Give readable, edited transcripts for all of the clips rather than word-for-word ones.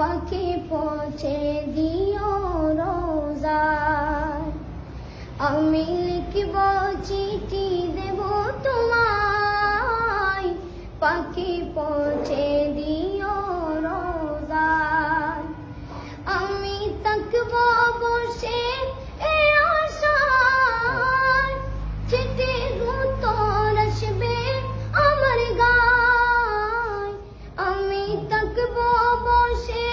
পাখি পৌঁছে দিও রোজায়। আমি লিখব চিঠি দেব তোমায়, পাখি পৌঁছে দিও রোজায়। আমি থাকব বসে এ আশায়, চিঠির উত্তর আসবে আমার গায়। আমি থাকব বসে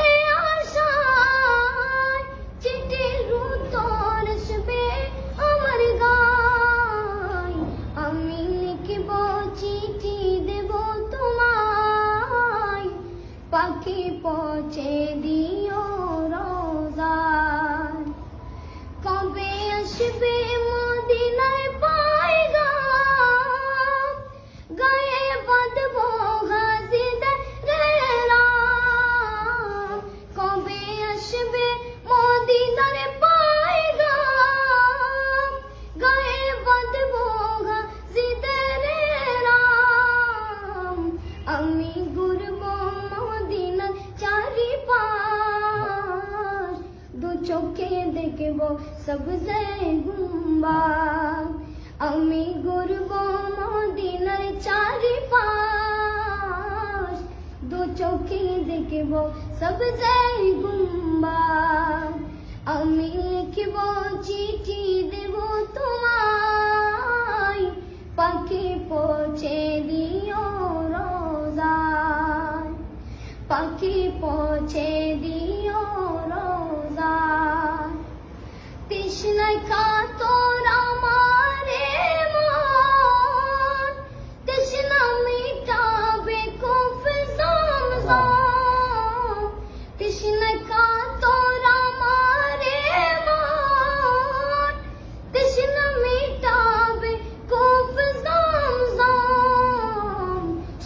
এ আশায়, চিঠির উত্তর আসবে আমার গায়। আমি লিখব চিঠি দেব তোমায়, পাখি পৌঁছে দিও রোজায়। কবে আসবে মদিনায় পায়গাম, গায়ে বাঁধব হাজিদের রাম। কবে আসবে মদিনার পায়গাম, গায়ে বাঁধব হাজিদের রাম। আমি ঘুরব মদিনার চারিপাশ, দু চোখে দেখব সবজে গুম্বাদ। আমি ঘুরব মদিনার চারিপাশ, দু চোখে দেখব সবজে গুম্বাদ। আমি লিখব চিঠি দেব তোমায়, পাখি পৌঁছে দিও রোজায়। পাখি পৌঁছে দিও রোজায়। তৃষ্ণায় কাতর আমার মন, তৃষ্ণা মিটাবে কূপ জমজম। তৃষ্ণায় কাতর আমার মন, তৃষ্ণা মিটাবে কূপ জমজম।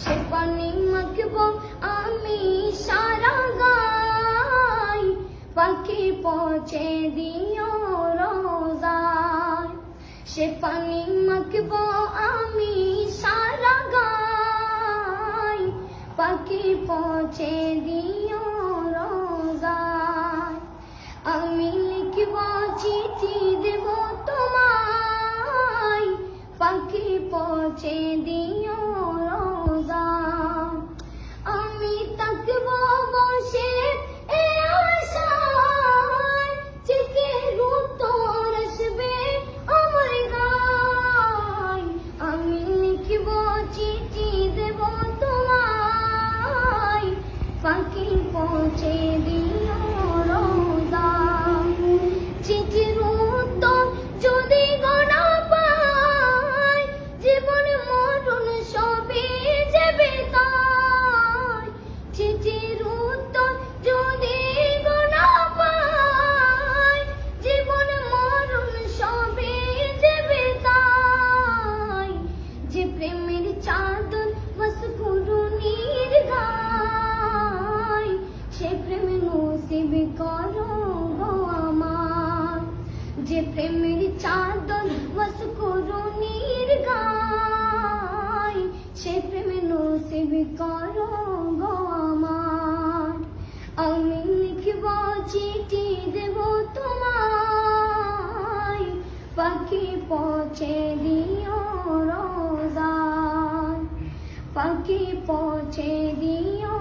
সে পানি মাখব আমি সারা গায়, পাখি পৌঁছে দিও রোজায়। সে পানি মাখব আমি সারা গায়, পাখি পৌঁছে দিও রোজায়। আমি লিখব চিঠি দেব তোমায়, পাখি পৌঁছে দিও রোজায়। আমি থাকব বসে এ আশায়, চিঠির উত্তর আসবে আমার গায়। আমি লিখব চিঠি দেব তোমায়, পাখি পৌঁছে দিও রোজায়। চিঠির উত্তর যদি গোনা পাই, জীবন মরণ সবই যাবে তাই। চিঠির উত্তর যদি গোনা পাই, জীবন মরণ সবই যাবে তাই। যে প্রেমের চাদর বস করুণীর গায়, সে প্রেম নসিব করো গো আমার। যে প্রেমের চাদর বস করুণীর গায়, সে প্রেম নসিব করো গো আমার। আমি লিখব চিঠি দেব তোমায়, পাখি পৌঁছে দিও রোজায়। পাখি পৌঁছে দিও